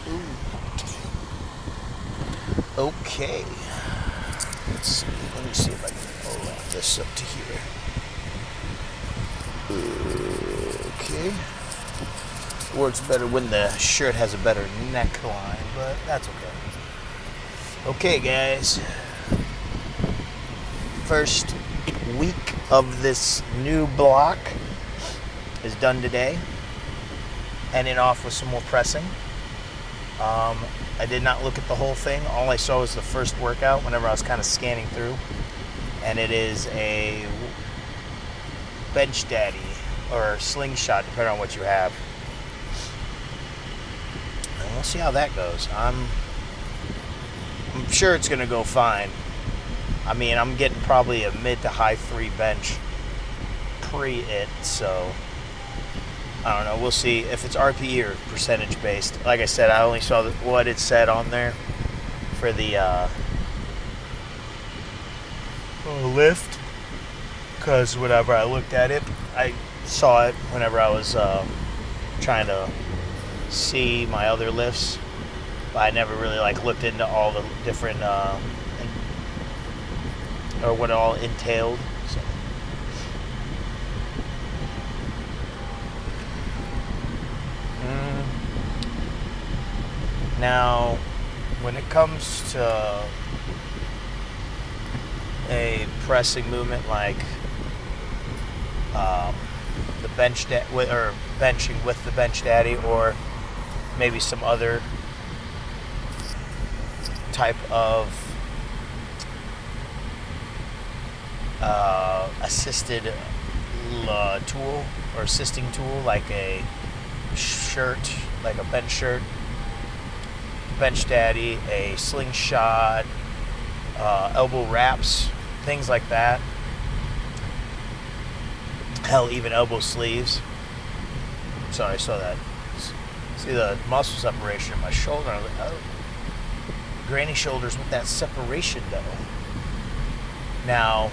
Ooh. Okay. Let's see. Let me see if I can round this up to here. Okay. Works better when the shirt has a better neckline, but that's okay. Okay, guys. First week of this new block is done today. Ending off with some more pressing. I did not look at the whole thing. All I saw was the first workout whenever I was kind of scanning through. And it is a bench daddy or slingshot, depending on what you have. And we'll see how that goes. I'm sure it's going to go fine. I mean, I'm getting probably a mid to high 3 bench pre-it, so I don't know. We'll see if it's RPE or percentage based. Like I said, I only saw what it said on there for the lift, because whenever I looked at it, I saw it whenever I was trying to see my other lifts, but I never really looked into all the different or what it all entailed. So. Now, when it comes to a pressing movement like the or benching with the bench daddy, or maybe some other type of assisted tool or assisting tool, like a shirt, like a bench shirt, bench daddy, a slingshot, elbow wraps, things like that. Hell, even elbow sleeves. Sorry, I saw that. See the muscle separation in my shoulder. I was like, oh, granny shoulders with that separation though. Now,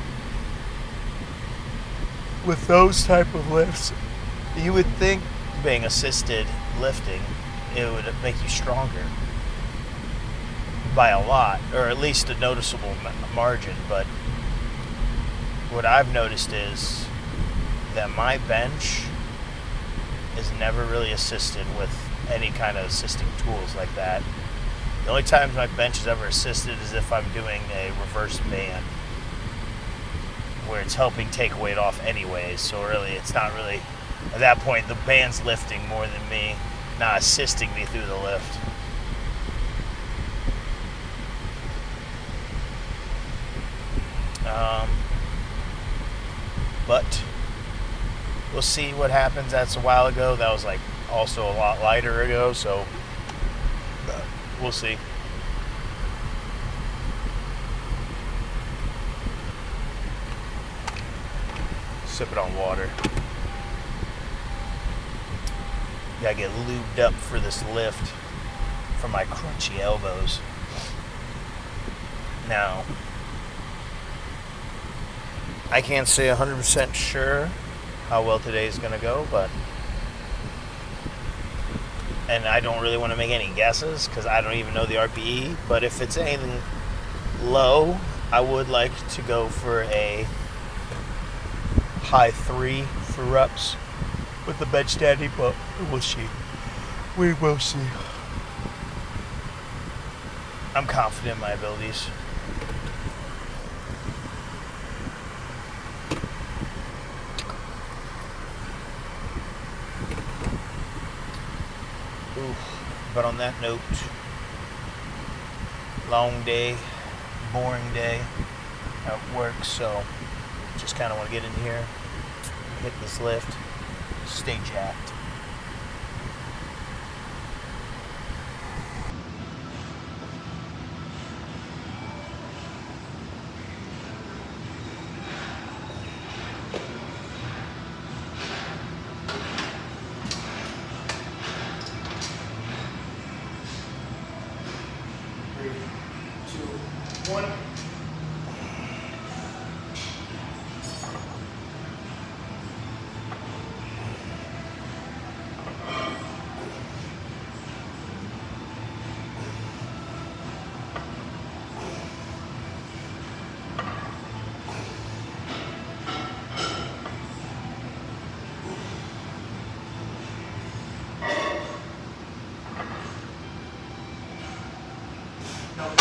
with those type of lifts, you would think being assisted lifting, it would make you stronger by a lot, or at least a noticeable margin. But what I've noticed is that my bench is never really assisted with any kind of assisting tools like that. The only times my bench is ever assisted is if I'm doing a reverse band, where it's helping take weight off anyways. So really, it's not really, at that point, the band's lifting more than me, not assisting me through the lift. But we'll see what happens. That's a while ago. That was also a lot lighter ago, so we'll see. Sipping on water. Gotta get lubed up for this lift for my crunchy elbows. Now, I can't say 100% sure how well today is gonna go, and I don't really want to make any guesses because I don't even know the RPE, but if it's anything low, I would like to go for a high 3 for reps with the bench daddy, but we'll see. We will see. I'm confident in my abilities. But on that note, long day, boring day at work, so just kind of want to get in here, hit this lift, stay jacked. Damn it!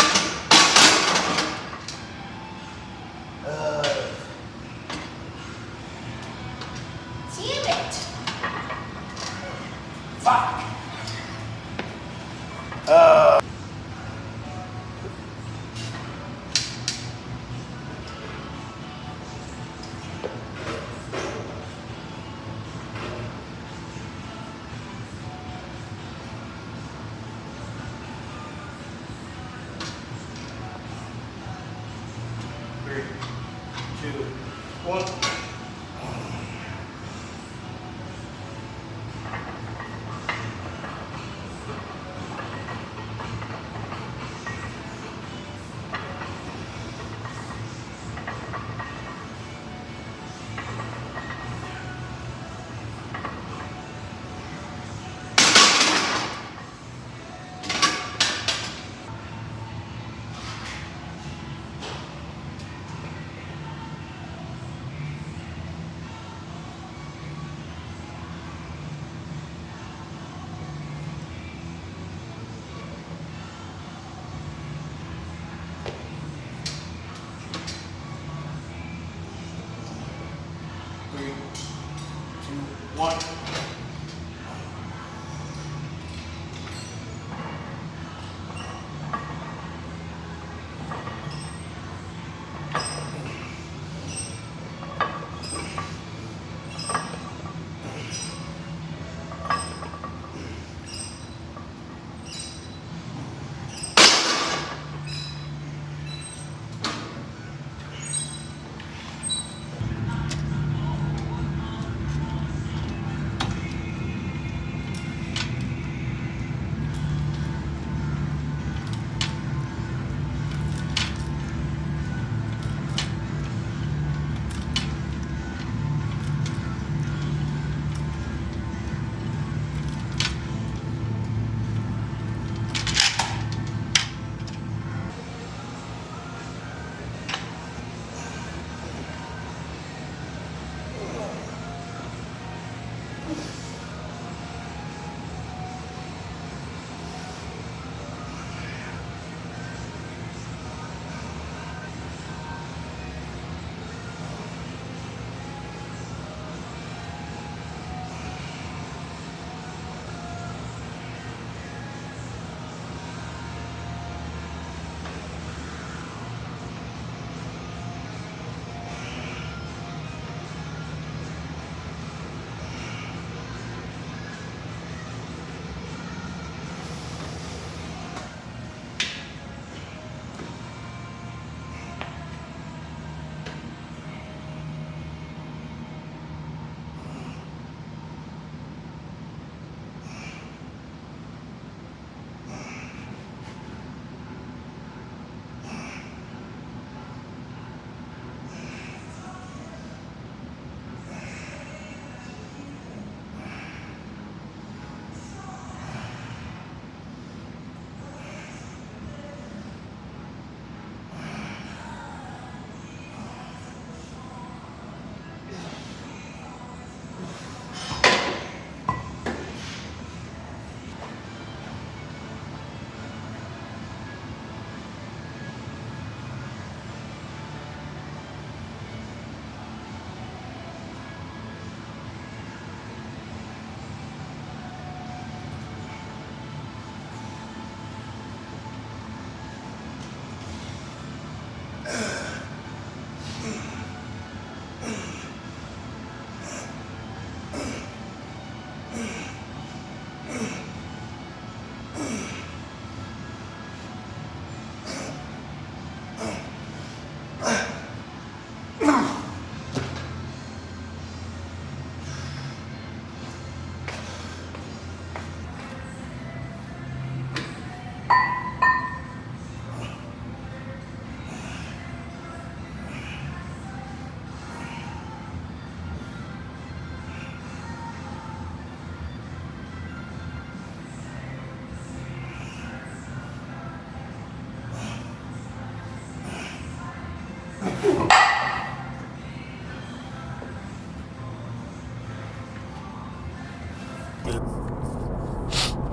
Fuck! Three, two, one. Three, two, one.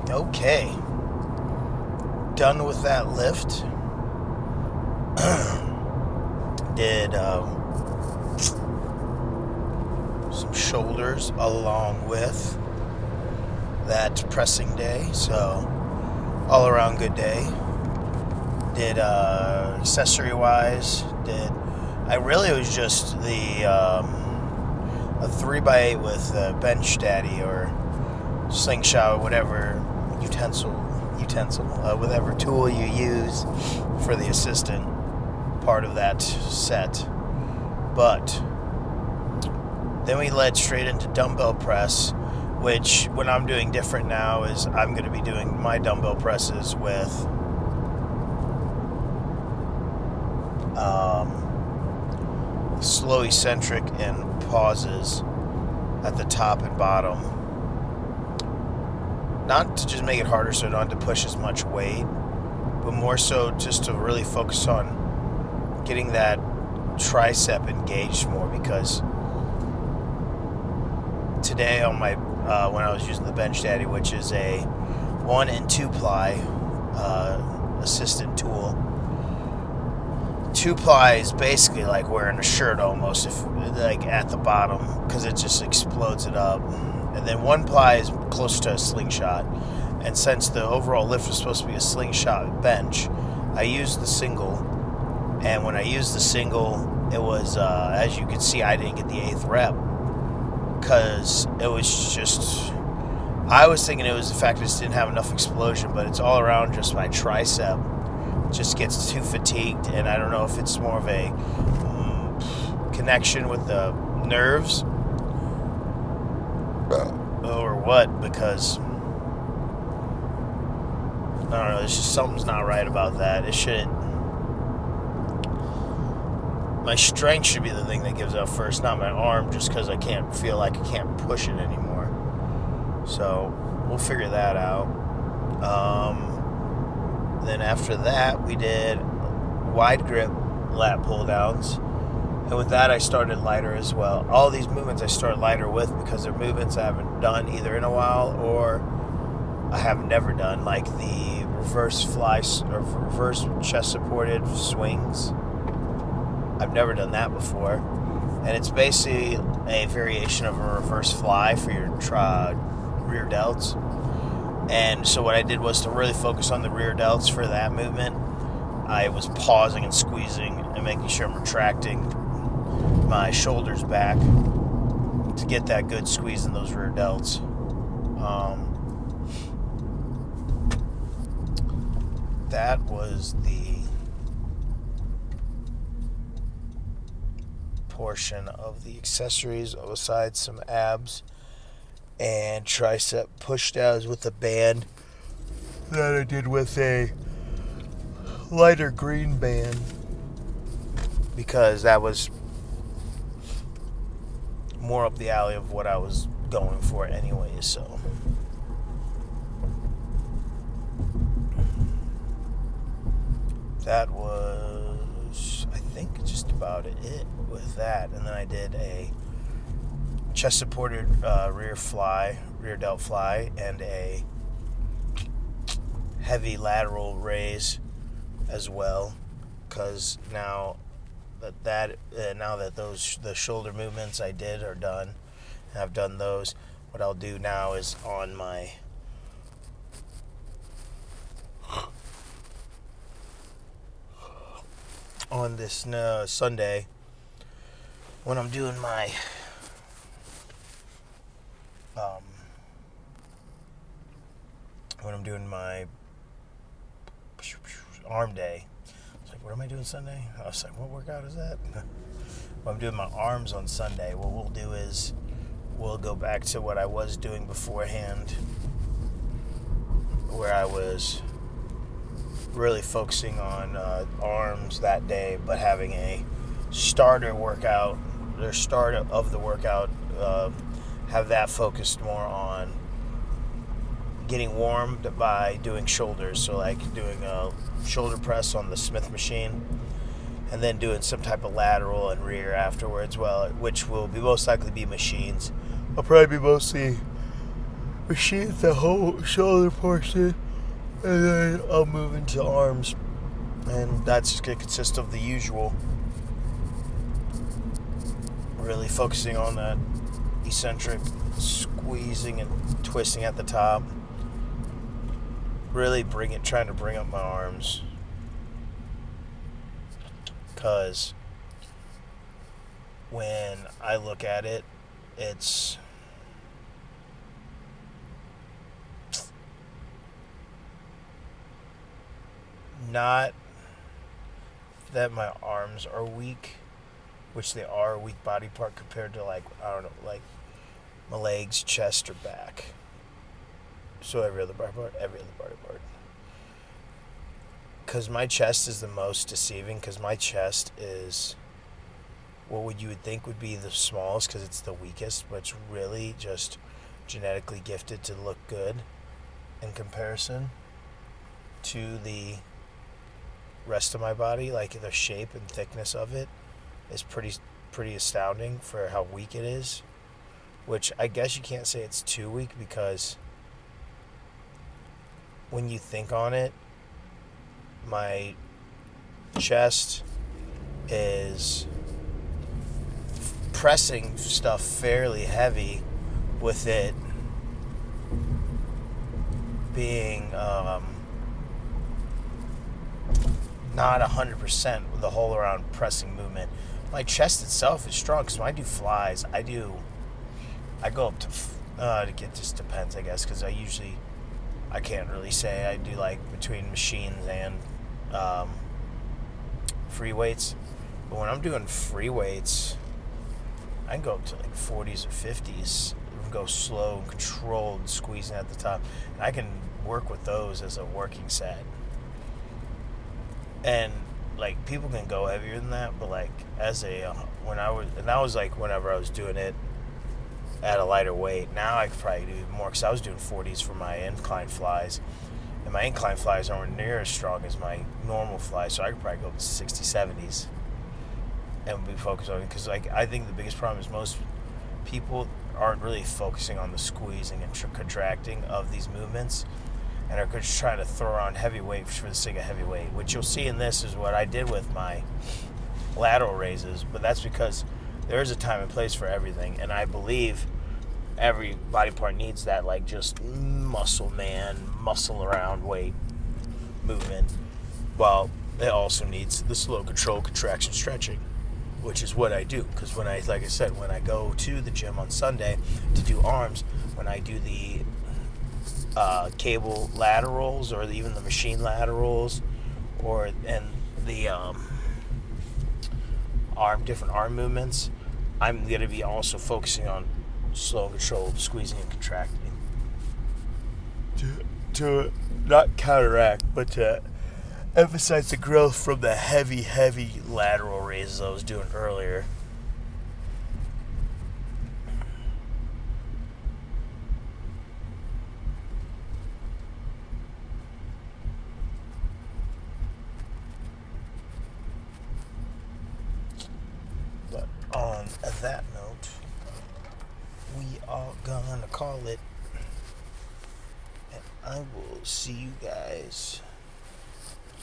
Okay. done with that lift, did some shoulders along with that pressing day. So all around good day. Did accessory wise, it was just a 3x8 with a bench daddy or slingshot, whatever utensil, whatever tool you use for the assistant part of that set. But then we led straight into dumbbell press, which what I'm doing different now is I'm going to be doing my dumbbell presses with slow eccentric and pauses at the top and bottom. Not to just make it harder so I don't have to push as much weight, but more so just to really focus on getting that tricep engaged more, because today on my when I was using the bench daddy, which is a 1 and 2 ply assistant tool. 2 ply is basically like wearing a shirt almost, if like at the bottom, because it just explodes it up. And then 1 ply is close to a slingshot. And since the overall lift was supposed to be a slingshot bench, I used the single. And when I used the single, it was, as you can see, I didn't get the 8th rep. Because it was just, I was thinking it was the fact I just didn't have enough explosion, but it's all around just my tricep just gets too fatigued, and I don't know if it's more of a connection with the nerves or what, because I don't know, it's just something's not right about that. It shouldn't. My strength should be the thing that gives out first, not my arm, just because I can't feel like I can't push it anymore. So we'll figure that out. Then after that, we did wide grip lat pull downs. And with that, I started lighter as well. All these movements I start lighter with because they're movements I haven't done either in a while or I have never done, like the reverse fly or reverse chest supported swings. I've never done that before. And it's basically a variation of a reverse fly for your rear delts. And so what I did was to really focus on the rear delts for that movement. I was pausing and squeezing and making sure I'm retracting my shoulders back to get that good squeeze in those rear delts. That was the portion of the accessories, besides some abs and tricep push downs with a band that I did with a lighter green band, because that was more up the alley of what I was going for anyway. So that was, I think, just about it with that. And then I did a chest supported rear delt fly, and a heavy lateral raise as well, because now that the shoulder movements I did are done, and I've done those, what I'll do now is on this Sunday, when I'm doing my arm day. It's like, what am I doing Sunday? I was like, what workout is that? Well, I'm doing my arms on Sunday. What we'll do is we'll go back to what I was doing beforehand, where I was really focusing on arms that day, but having a starter workout, or start of the workout, have that focused more on getting warmed by doing shoulders. So like doing a shoulder press on the Smith machine, and then doing some type of lateral and rear afterwards, which will be most likely be machines. I'll probably be mostly machines the whole shoulder portion, And then I'll move into arms. And that's just going to consist of the usual. Really focusing on that eccentric squeezing and twisting at the top. Really trying to bring up my arms. Because when I look at it, it's not that my arms are weak, which they are a weak body part compared to, like, I don't know, like my legs, chest, or back. So every other body part. Because my chest is the most deceiving, because my chest is what you would think would be the smallest because it's the weakest, but it's really just genetically gifted to look good in comparison to the rest of my body. Like, the shape and thickness of it is pretty astounding for how weak it is, which I guess you can't say it's too weak, because when you think on it, my chest is pressing stuff fairly heavy, with it being not 100% the whole around pressing movement. My chest itself is strong, because when I do flies, I go up to it just depends, I guess, because I can't really say. I do, like, between machines and free weights. But when I'm doing free weights, I can go up to like 40s or 50s, go slow and controlled, squeezing at the top. And I can work with those as a working set. And, like, people can go heavier than that, but, like, that was like whenever I was doing it at a lighter weight. Now I could probably do more, because I was doing 40s for my incline flies, and my incline flies aren't near as strong as my normal flies, so I could probably go up to 60s, 70s and be focused on it. Because, like, I think the biggest problem is most people aren't really focusing on the squeezing and contracting of these movements, and are just trying to throw on heavy weight for the sake of heavy weight, which you'll see in this is what I did with my lateral raises. But that's because there is a time and place for everything, and I believe every body part needs that, like, just muscle around weight movement, while it also needs the slow control, contraction, stretching, which is what I do. Because when I go to the gym on Sunday to do arms, when I do the cable laterals, or even the machine laterals, and the different arm movements, I'm going to be also focusing on slow and controlled squeezing and contracting to not counteract, but to emphasize the growth from the heavy lateral raises I was doing earlier. But on that note, we are gonna call it, and I will see you guys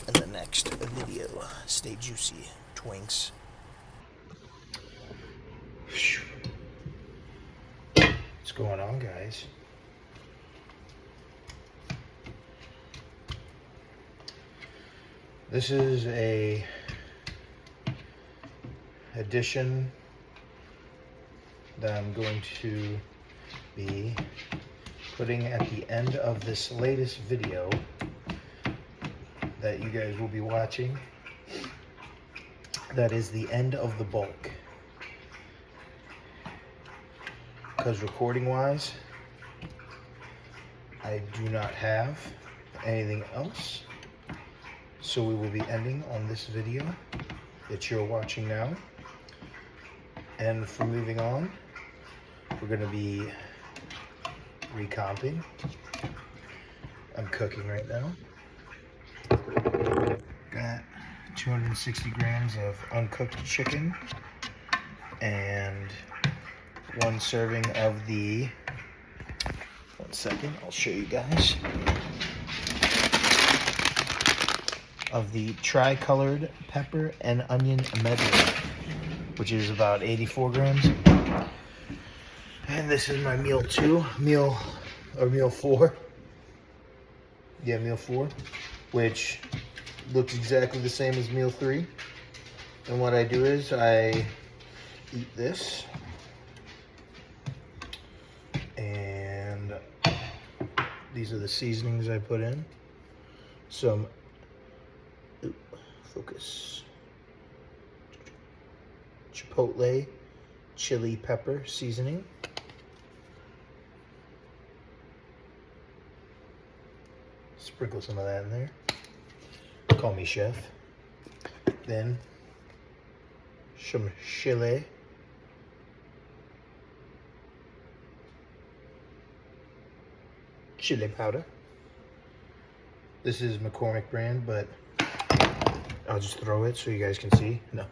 in the next video. Stay juicy, twinks. What's going on, guys? This is a addition that I'm going to be putting at the end of this latest video that you guys will be watching. That is the end of the bulk. Because recording wise, I do not have anything else. So we will be ending on this video that you're watching now. And from moving on, we're going to be recomping. I'm cooking right now. Got 260 grams of uncooked chicken and one serving of the, one second, I'll show you guys. of the tri-colored pepper and onion medley, which is about 84 grams. And this is my meal 2, meal 4. Yeah, meal 4, which looks exactly the same as meal 3. And what I do is I eat this, and these are the seasonings I put in. Some focus chipotle chili pepper seasoning, sprinkle some of that in there, call me chef. Then some chili powder. This is McCormick brand, but I'll just throw it so you guys can see. No,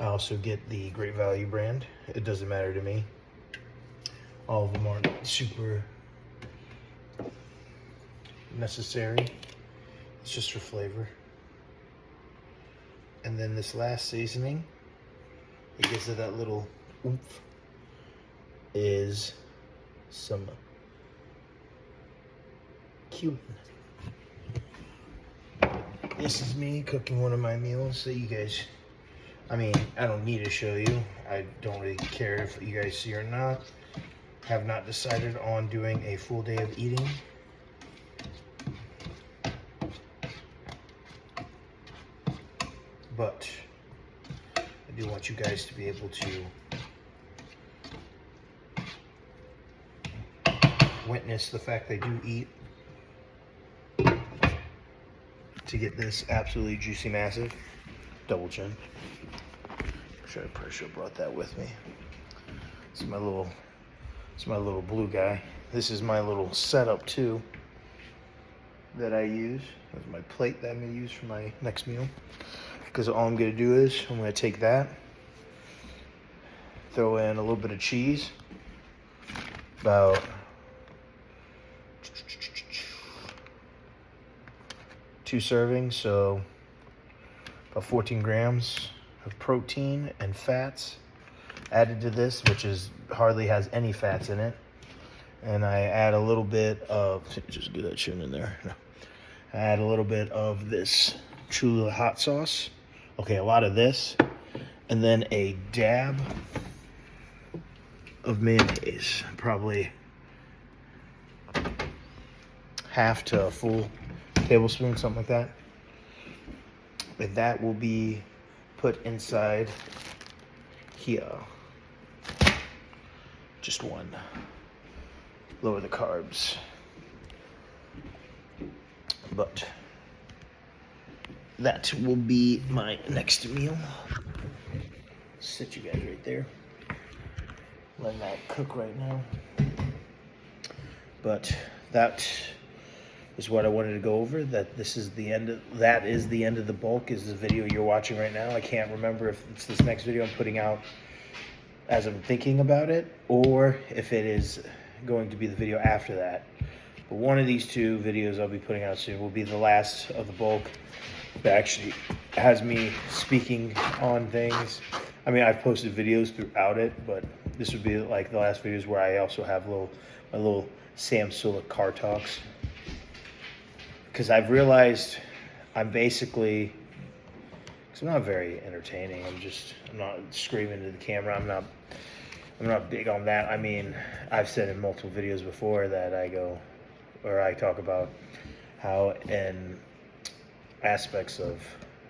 I also get the Great Value brand. It doesn't matter to me. All of them aren't super necessary. It's just for flavor. And then this last seasoning, it gives it that little oomph, is some cumin. This is me cooking one of my meals that you guys, I mean, I don't need to show you. I don't really care if you guys see or not. Have not decided on doing a full day of eating. But I do want you guys to be able to witness the fact I do eat, to get this absolutely juicy, massive double chin. I'm pretty sure I brought that with me. It's my little blue guy. This is my little setup too that I use. That's my plate that I'm gonna use for my next meal. Because all I'm gonna do is I'm gonna take that, throw in a little bit of cheese, about 2 servings, so about 14 grams of protein and fats added to this, which is hardly has any fats in it. And I add a little bit of, just get that chin in there. No. I add a little bit of this Cholula hot sauce. Okay, a lot of this, and then a dab of mayonnaise, probably half to a full tablespoon, something like that. And that will be put inside here. Just one. Lower the carbs. But that will be my next meal. Sit you guys right there. Letting that cook right now. But that is what I wanted to go over. That is the end of the bulk, is the video you're watching right now. I can't remember if it's this next video I'm putting out as I'm thinking about it, or if it is going to be the video after that. But one of these 2 videos I'll be putting out soon will be the last of the bulk that actually has me speaking on things. I mean, I've posted videos throughout it, but this would be like the last videos where I also have my little Sam Sulek car talks. Because I've realized I'm basically, because I'm not very entertaining. I'm not screaming into the camera. I'm not big on that. I mean, I've said in multiple videos before that I talk about how in aspects of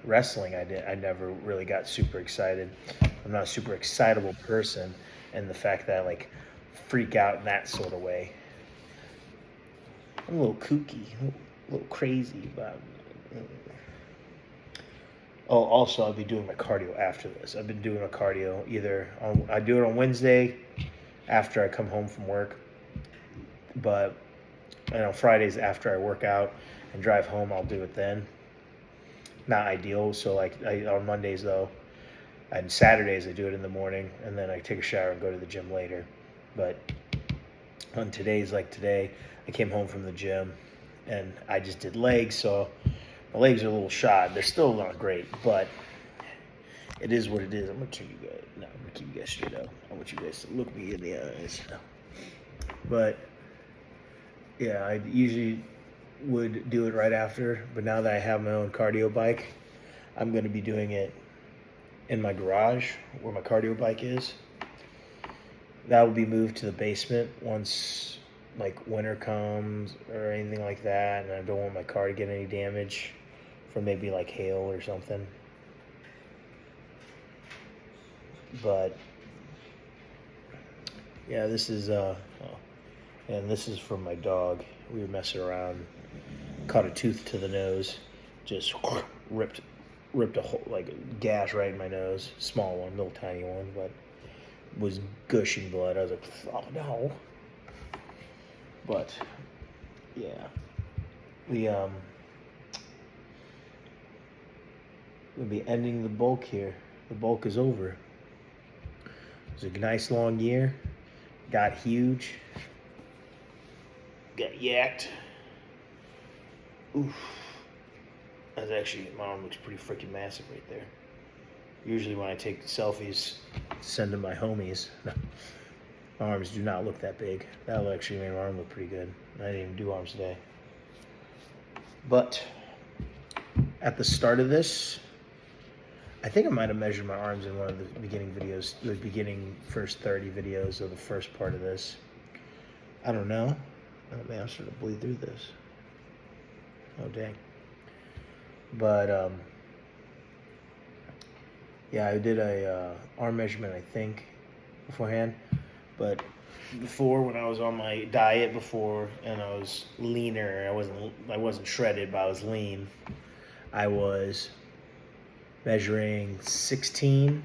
wrestling I never really got super excited. I'm not a super excitable person, and the fact that I like freak out in that sort of way. I'm a little kooky, a little crazy, but oh, also I'll be doing my cardio after this. I've been doing my cardio I do it on Wednesday after I come home from work, but on Fridays after I work out and drive home, I'll do it then. Not ideal. So on Mondays though, and Saturdays I do it in the morning, and then I take a shower and go to the gym later. But on today's like today, I came home from the gym and I just did legs, so My legs are a little shot. They're still not great, but it is what it is. I'm gonna keep you guys. No, I'm gonna keep you guys straight up. I want you guys to look me in the eyes. But yeah, I usually would do it right after, but now that I have my own cardio bike, I'm gonna be doing it in my garage where my cardio bike is. That will be moved to the basement once like winter comes or anything like that, and I don't want my car to get any damage from maybe like hail or something. But yeah, this is and this is from my dog. We were messing around, caught a tooth to the nose, just ripped a hole, like a gash right in my nose. Small one, little tiny one, but was gushing blood. I was like, oh no. But yeah, we'll be ending the bulk here. The bulk is over. It was a nice long year. Got huge. Got yacked. Oof. That's actually, my arm looks pretty freaking massive right there. Usually when I take selfies, send to my homies, my arms do not look that big. That actually made my arm look pretty good. I didn't even do arms today. But at the start of this, I think I might have measured my arms in one of the beginning videos, the beginning first 30 videos of the first part of this. I don't know. Oh man, I'm starting to bleed through this. Oh dang. But yeah, I did a arm measurement, I think, beforehand. But before, when I was on my diet before and I was leaner, I wasn't shredded, but I was lean. I was measuring 16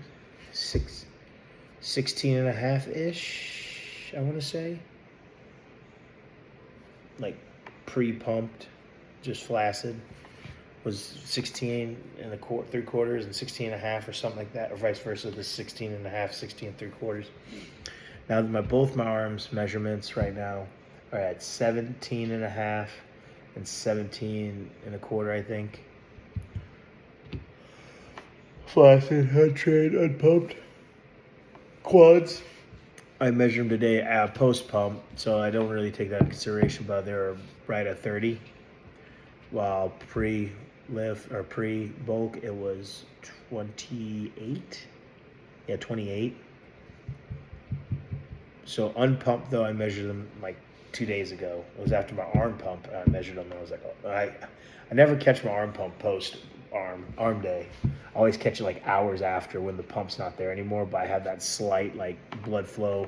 and a half ish, I want to say. Like pre-pumped, just flaccid. Was 16 and a quarter, 3/4 and 16 and a half or something like that, or vice versa. This 16 and a half, 16 3/4. Now both my arms measurements right now are at 17 and a half and 17 and a quarter, I think. Flaccid, head trained, unpumped. Quads. I measured them today post pump, so I don't really take that into consideration, but they're right at 30. While pre-lift or pre-bulk, it was 28. Yeah, 28. So unpumped though, I measured them like 2 days ago. It was after my arm pump. I measured them and I was like, oh, I never catch my arm pump post arm day. I always catch it like hours after when the pump's not there anymore, but I have that slight like blood flow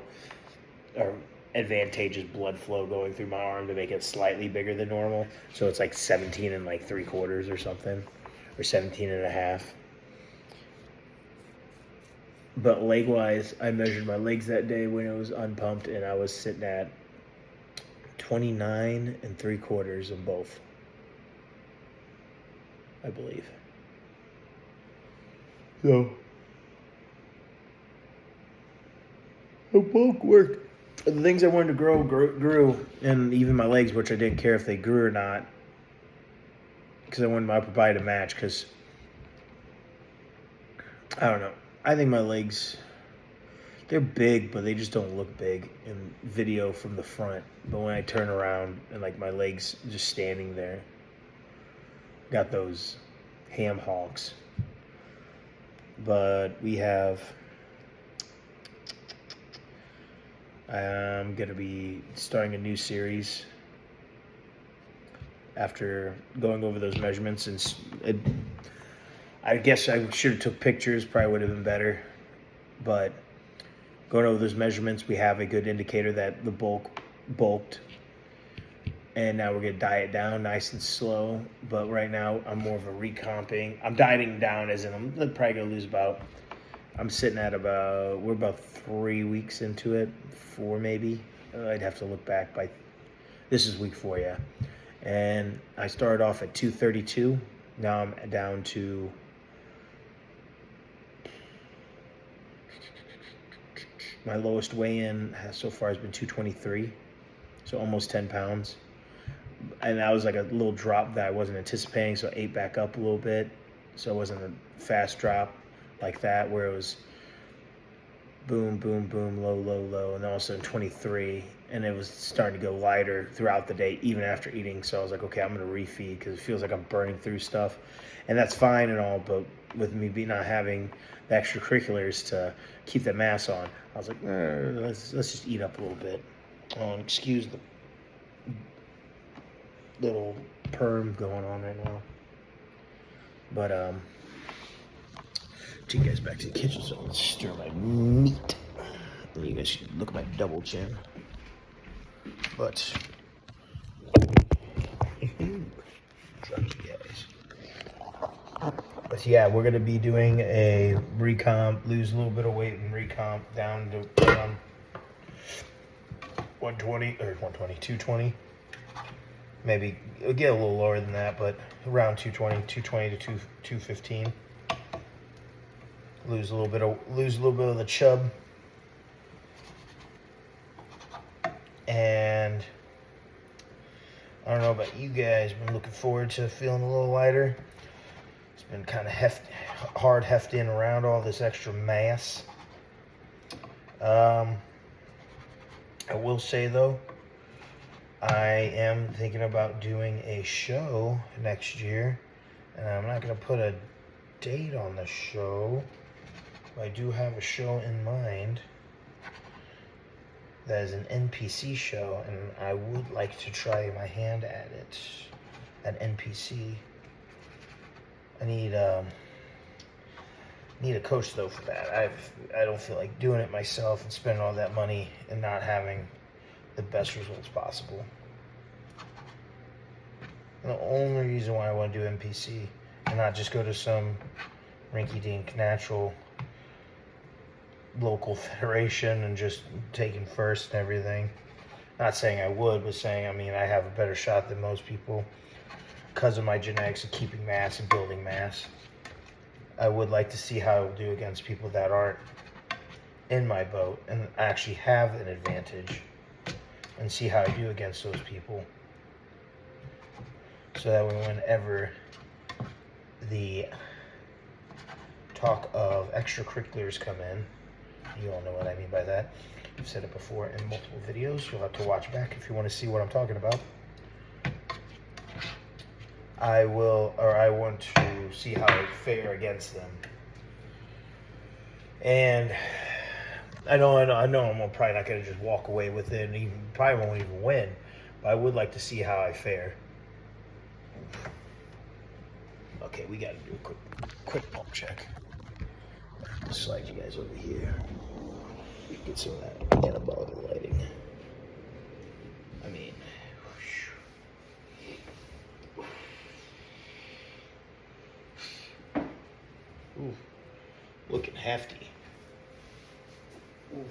or advantageous blood flow going through my arm to make it slightly bigger than normal. So it's like 17 and like 3/4 or something, or 17 and a half. But leg wise, I measured my legs that day when it was unpumped and I was sitting at 29 and 3/4 in both, I believe. So the bulk worked. The things I wanted to grow grew, and even my legs, which I didn't care if they grew or not, because I wanted my upper body to match. Because I don't know, I think my legs, they're big, but they just don't look big in video from the front. But when I turn around and like my legs just standing there, got those ham hocks. But we have. I'm going to be starting a new series after going over those measurements. And I guess I should have took pictures, probably would have been better. But going over those measurements, we have a good indicator that the bulked. And now we're going to diet down nice and slow. But right now, I'm more of a recomping. I'm dieting down as in I'm probably going to lose about... I'm sitting at we're about 3 weeks into it, 4 maybe. I'd have to look back this is week 4, yeah. And I started off at 232. Now I'm down to my lowest weigh-in so far has been 223, so almost 10 pounds. and that was like a little drop that I wasn't anticipating, so I ate back up a little bit. So it wasn't a fast drop like that where it was boom, boom, boom, low, low, low, and then all of a sudden 23, and it was starting to go lighter throughout the day, even after eating. So I was like, okay, I'm going to refeed because it feels like I'm burning through stuff, and that's fine and all, but with me not having the extracurriculars to keep that mass on, I was like, let's just eat up a little bit. Excuse the little perm going on right now, but take you guys back to the kitchen so I can stir my meat. And you guys can look at my double chin. But yeah, we're gonna be doing a recomp, lose a little bit of weight and recomp down to around 120 or 120, 220. Maybe it'll get a little lower than that, but around 220 to 215. Lose a little bit of the chub, and I don't know about you guys, but I'm looking forward to feeling a little lighter. It's been kind of hard hefting around all this extra mass. I will say though, I am thinking about doing a show next year, and I'm not going to put a date on the show. I do have a show in mind that is an NPC show, and I would like to try my hand at it, at NPC. I need a coach though for that. I don't feel like doing it myself and spending all that money and not having the best results possible. And the only reason why I want to do NPC and not just go to some rinky-dink natural local federation and just taking first and everything. Not saying I would, but saying, I mean, I have a better shot than most people because of my genetics of keeping mass and building mass. I would like to see how I will do against people that aren't in my boat and actually have an advantage, and see how I do against those people. So that whenever the talk of extracurriculars come in, you all know what I mean by that. I've said it before in multiple videos. You'll have to watch back if you want to see what I'm talking about. I want to see how I fare against them. And I know I'm probably not going to just walk away with it and probably won't even win, but I would like to see how I fare. Okay, we got to do a quick pump check. I'll slide you guys over here. Get some of that anabolic lighting. I mean, ooh, looking hefty. Ooh.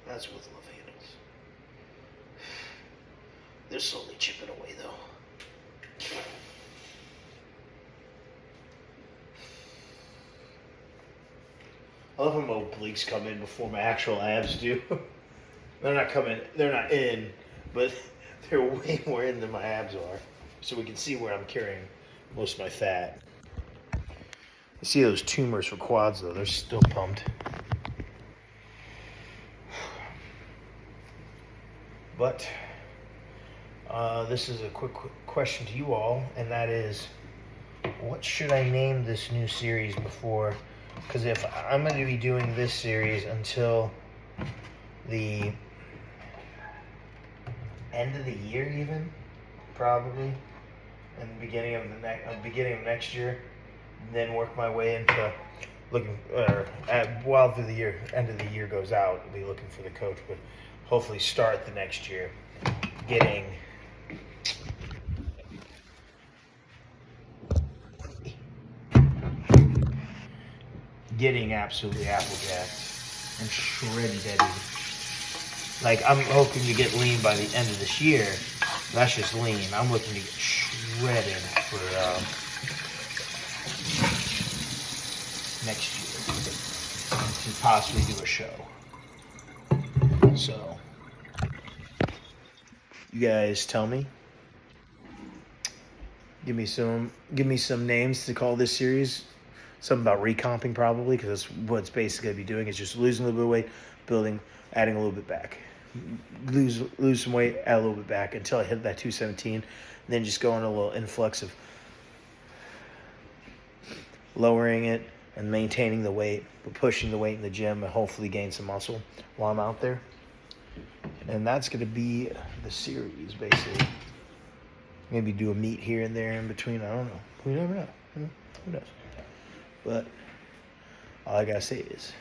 That's with love handles. They're slowly chipping away though. I love when my obliques come in before my actual abs do. They're not in, but they're way more in than my abs are. So we can see where I'm carrying most of my fat. You see those tumors for quads though, they're still pumped. But this is a quick question to you all, and that is, what should I name this new series before? Because if I'm going to be doing this series until the end of the year, even probably, and the beginning of next year, and then work my way into looking while through the year, end of the year goes out, I'll be looking for the coach, but hopefully start the next year getting absolutely applejacked and shreddy. Like, I'm hoping to get lean by the end of this year. That's just lean. I'm looking to get shredded. ready for next year to possibly do a show. So, you guys tell me. Give me some names to call this series. Something about recomping probably, because that's what it's basically gonna be doing. Is just losing a little bit of weight, building, adding a little bit back. Lose some weight, add a little bit back until I hit that 217. Then just go on a little influx of lowering it and maintaining the weight, but pushing the weight in the gym and hopefully gain some muscle while I'm out there. And that's gonna be the series basically. Maybe do a meet here and there in between. I don't know. We never know. Who knows? But all I gotta say is